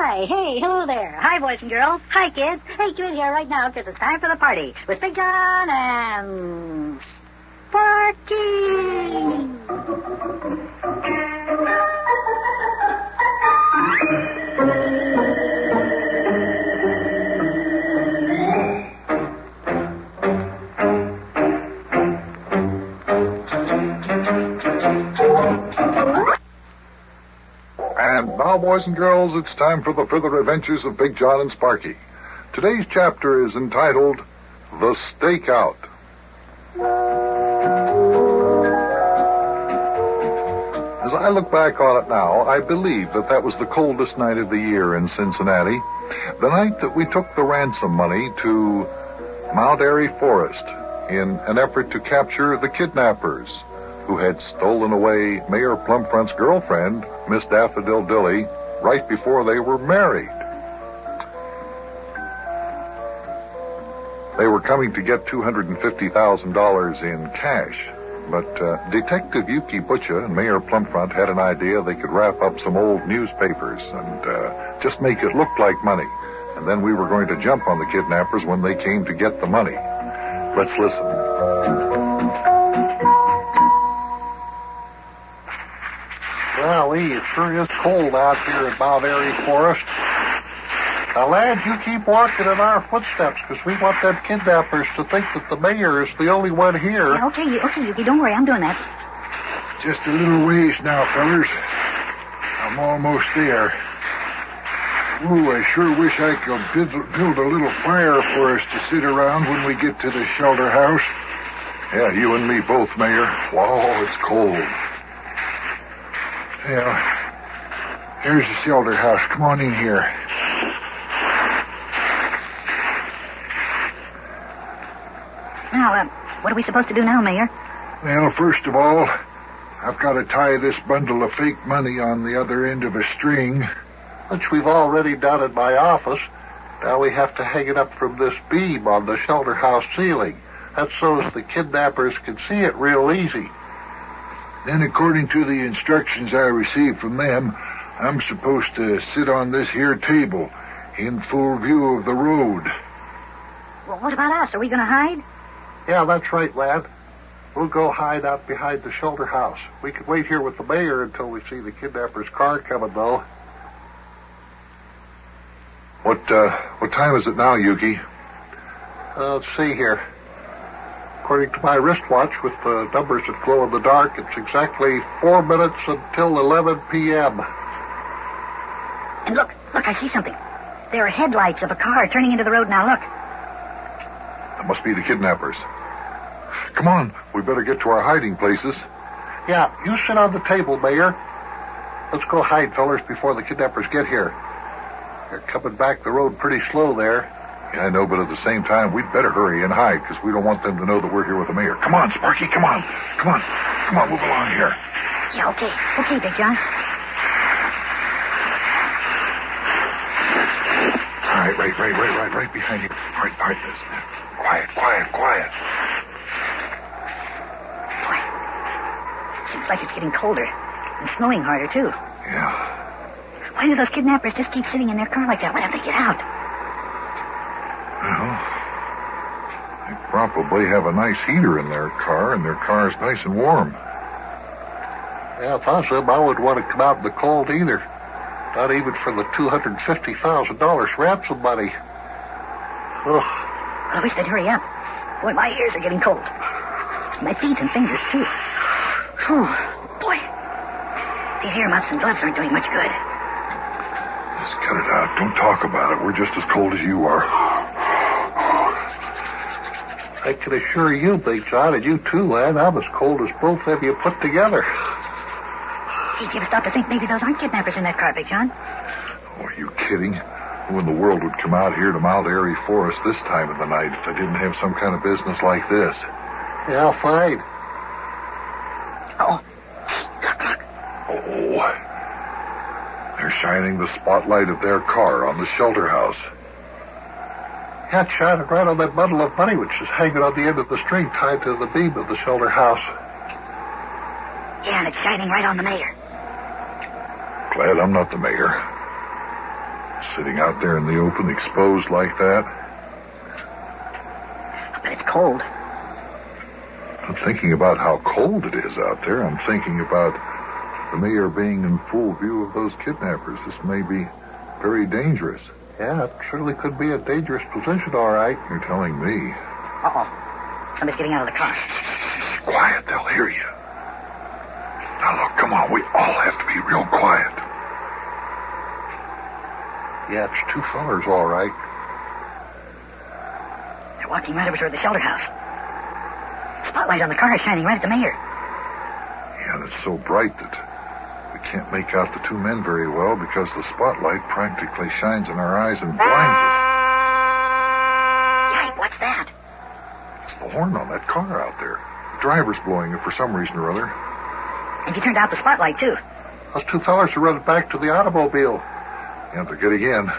Hi, hey, hello there. Hi, boys and girls. Hi, kids. Hey, get in here right now because it's time for the party with Big John and Sparkie. And now, boys and girls, it's time for the further adventures of Big John and Sparkie. Today's chapter is entitled The Stakeout. As I look back on it now, I believe that was the coldest night of the year in Cincinnati, the night that we took the ransom money to Mount Airy Forest in an effort to capture the kidnappers who had stolen away Mayor Plumfront's girlfriend, Miss Daffodil Dilly, right before they were married. They were coming to get $250,000 in cash, but Detective Yuki Butcha and Mayor Plumfront had an idea they could wrap up some old newspapers and just make it look like money. And then we were going to jump on the kidnappers when they came to get the money. Let's listen. Golly, it sure is cold out here at Mount Airy Forest. Now, lads, you keep walking in our footsteps because we want them kidnappers to think that the mayor is the only one here. Yeah, okay, Yuki, don't worry, I'm doing that. Just a little ways now, fellers. I'm almost there. Ooh, I sure wish I could build a little fire for us to sit around when we get to the shelter house. Yeah, you and me both, Mayor. Wow, it's cold. Well, here's the shelter house. Come on in here. Now, what are we supposed to do now, Mayor? Well, first of all, I've got to tie this bundle of fake money on the other end of a string. Which we've already done in my office. Now we have to hang it up from this beam on the shelter house ceiling. That's so as the kidnappers can see it real easy. Then, according to the instructions I received from them, I'm supposed to sit on this here table in full view of the road. Well, what about us? Are we going to hide? Yeah, that's right, lad. We'll go hide out behind the shelter house. We could wait here with the mayor until we see the kidnappers' car coming, though. What time is it now, Yuki? Let's see here. According to my wristwatch with the numbers that glow in the dark, it's exactly 4 minutes until 11 p.m. And look, I see something. There are headlights of a car turning into the road now, look. That must be the kidnappers. Come on, we better get to our hiding places. Yeah, you sit on the table, Mayor. Let's go hide, fellers, before the kidnappers get here. They're coming back the road pretty slow there. Yeah, I know, but at the same time, we'd better hurry and hide because we don't want them to know that we're here with the mayor. Come on, Sparkie, come on. Come on, move along here. Yeah, okay, Big John. All right, right behind you. All right, listen. Quiet. Boy, seems like it's getting colder and snowing harder, too. Yeah. Why do those kidnappers just keep sitting in their car like that? Why don't they get out? Well, they probably have a nice heater in their car, and their car is nice and warm. Yeah, if I was them, I wouldn't want to come out in the cold either. Not even for the $250,000 ransom money. Ugh. I wish they'd hurry up. Boy, my ears are getting cold. My feet and fingers, too. Whew. Boy, these earmuffs and gloves aren't doing much good. Just cut it out. Don't talk about it. We're just as cold as you are. I can assure you, Big John, and you too, lad, I'm as cold as both of you put together. Hey, did you ever stop to think maybe those aren't kidnappers in that car, Big John? Oh, are you kidding? Who in the world would come out here to Mount Airy Forest this time of the night if they didn't have some kind of business like this? Yeah, fine. Uh-oh. Look. Oh. They're shining the spotlight of their car on the shelter house. Yeah, it's shining right on that bundle of money which is hanging on the end of the string tied to the beam of the shelter house. Yeah, and it's shining right on the mayor. Glad I'm not the mayor. Sitting out there in the open, exposed like that. But it's cold. I'm thinking about how cold it is out there. I'm thinking about the mayor being in full view of those kidnappers. This may be very dangerous. Yeah, it certainly could be a dangerous position, all right. You're telling me. Uh-oh. Somebody's getting out of the car. Quiet, they'll hear you. Now look, come on, we all have to be real quiet. Yeah, it's two fellers, all right. They're walking right over toward the shelter house. The spotlight on the car is shining right at the mayor. Yeah, and it's so bright that we can't make out the two men very well because the spotlight practically shines in our eyes and blinds us. Yike, what's that? It's the horn on that car out there. The driver's blowing it for some reason or other. And you turned out the spotlight, too. Those two fellers are running back to the automobile. Yeah, they're getting in. There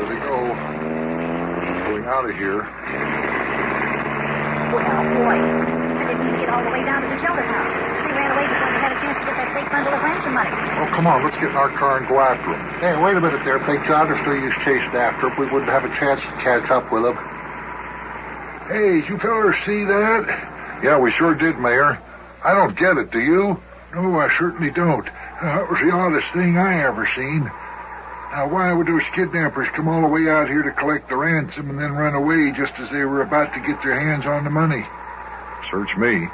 they go. Going out of here. Well, boy. They didn't even get all the way down to the shelter house. They ran away before they had a chance to get that big bundle of ransom money. Oh, come on, let's get in our car and go after them. Hey, wait a minute there, Big John. There's no use chasing after them. We wouldn't have a chance to catch up with them. Hey, did you fellers see that? Yeah, we sure did, Mayor. I don't get it, do you? No, I certainly don't. That was the oddest thing I ever seen. Now, why would those kidnappers come all the way out here to collect the ransom and then run away just as they were about to get their hands on the money? Search me.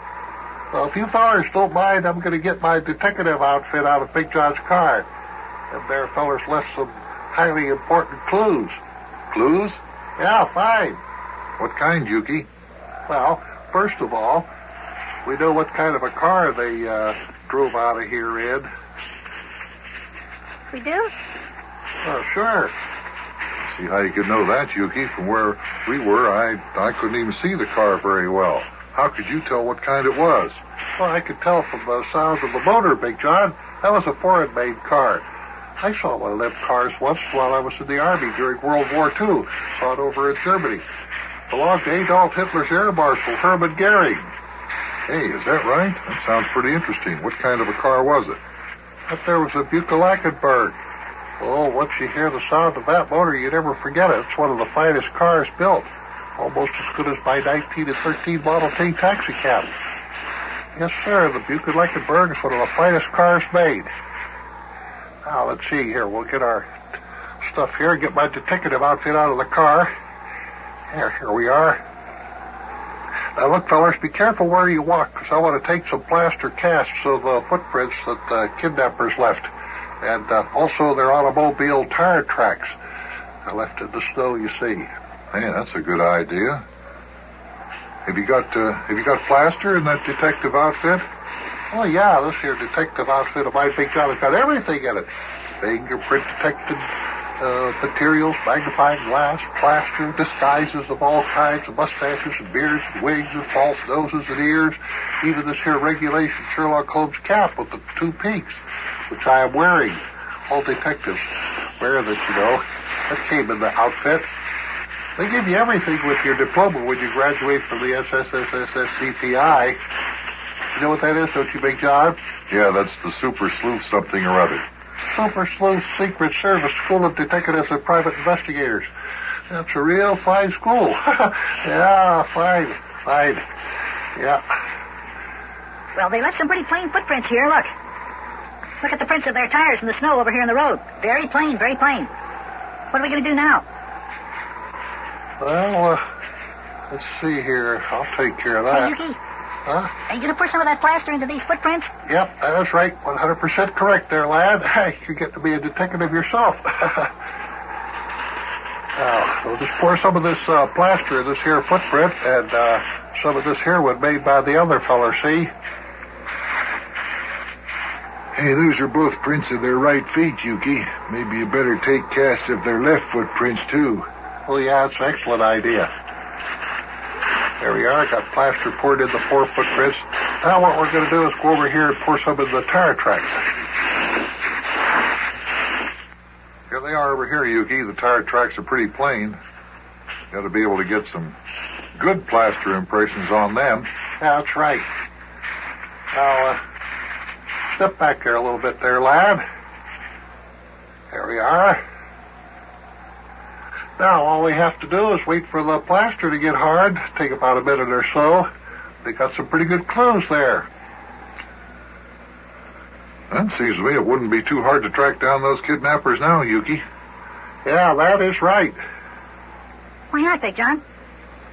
Well, if you fellers don't mind, I'm going to get my detective outfit out of Big John's car. And there fellers left some highly important clues. Clues? Yeah, fine. What kind, Yuki? Well, first of all, we know what kind of a car they drove out of here in. We do? Oh, sure. See how you could know that, Yuki. From where we were, I couldn't even see the car very well. How could you tell what kind it was? Well, I could tell from the sound of the motor, Big John. That was a foreign-made car. I saw one of them cars once while I was in the Army during World War II. Saw it over in Germany. Belonged to Adolf Hitler's Air Marshal, Hermann Goering. Hey, is that right? That sounds pretty interesting. What kind of a car was it? But there was a Buick-Lackenberg. Oh, once you hear the sound of that motor, you never forget it. It's one of the finest cars built. Almost as good as my 1913 Model T taxi cab. Yes, sir, the Buick-Lackenberg is one of the finest cars made. Now, let's see here. We'll get our stuff here, get my detective outfit out of the car. Here we are. Now, look, fellas, be careful where you walk, because I want to take some plaster casts of the footprints that the kidnappers left. And also their automobile tire tracks. I left in the snow, you see. Hey, that's a good idea. Have you got plaster in that detective outfit? Oh, yeah, this here detective outfit of mine, Big John, has got everything in it. Fingerprint detected materials, magnifying glass, plaster, disguises of all kinds of mustaches and beards and wigs and false noses and ears. Even this here regulation Sherlock Holmes cap with the two peaks, which I am wearing. All detectives wear that, you know. That came in the outfit. They give you everything with your diploma when you graduate from the SSSSSDPI. You know what that is, don't you, Big John? Yeah, that's the Super Sleuth something or other. Super Sleuth Secret Service School of Detectives and Private Investigators. That's a real fine school. Yeah, fine. Yeah. Well, they left some pretty plain footprints here. Look. Look at the prints of their tires in the snow over here in the road. Very plain, very plain. What are we going to do now? Well, let's see here. I'll take care of that. Hey, Yuki. Huh? Are you going to pour some of that plaster into these footprints? Yep, that is right. 100% correct there, lad. You get to be a detective yourself. Now, we'll just pour some of this plaster in this here footprint, and some of this here one made by the other feller, see? Hey, those are both prints of their right feet, Yuki. Maybe you better take casts of their left footprints, too. Well, yeah, it's an excellent idea. There we are. Got plaster poured in the 4 footprints. Now what we're going to do is go over here and pour some in the tire tracks. Here they are, over here, Yuki. The tire tracks are pretty plain. Got to be able to get some good plaster impressions on them. Yeah, that's right. Now, step back there a little bit there, lad. There we are. Now, all we have to do is wait for the plaster to get hard. Take about a minute or so. They got some pretty good clues there. That seems to me it wouldn't be too hard to track down those kidnappers now, Yuki. Yeah, that is right. Why not, Big John?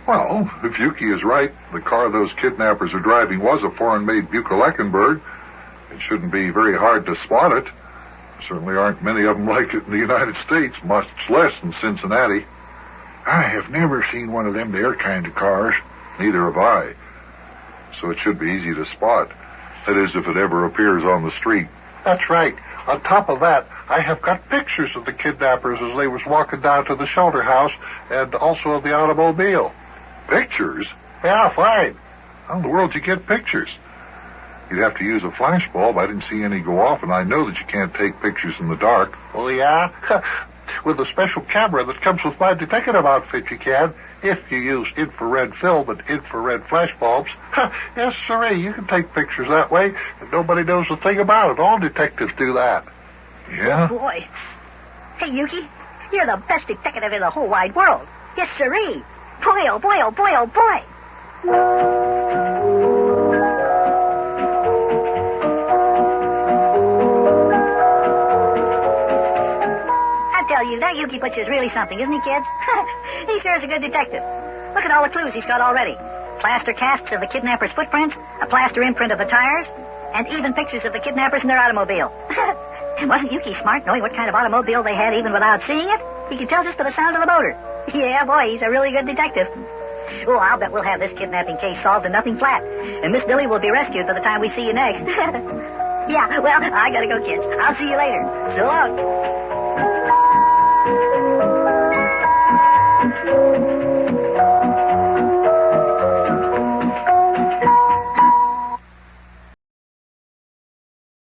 Well, if Yuki is right, the car those kidnappers are driving was a foreign-made Buick-Eleckenberg. It shouldn't be very hard to spot it. There certainly aren't many of them like it in the United States, much less in Cincinnati. I have never seen one of them there kind of cars. Neither have I. So it should be easy to spot. That is, if it ever appears on the street. That's right. On top of that, I have got pictures of the kidnappers as they was walking down to the shelter house, and also of the automobile. Pictures? Yeah, fine. How in the world did you get pictures? You'd have to use a flash bulb. I didn't see any go off, and I know that you can't take pictures in the dark. Oh, yeah? With a special camera that comes with my detective outfit, you can, if you use infrared film and infrared flash bulbs. Yes, sirree, you can take pictures that way, and nobody knows a thing about it. All detectives do that. Yeah? Oh, boy. Hey, Yuki, you're the best detective in the whole wide world. Yes, sirree. Boy, oh, boy, oh, boy, oh, boy. That Yuki Butch is really something, isn't he, kids? He sure is a good detective. Look at all the clues he's got already. Plaster casts of the kidnappers' footprints, a plaster imprint of the tires, and even pictures of the kidnappers in their automobile. And wasn't Yuki smart, knowing what kind of automobile they had even without seeing it? He could tell just by the sound of the motor. Yeah, boy, he's a really good detective. Oh, I'll bet we'll have this kidnapping case solved and nothing flat. And Miss Billy will be rescued by the time we see you next. Yeah, well, I gotta go, kids. I'll see you later. So long.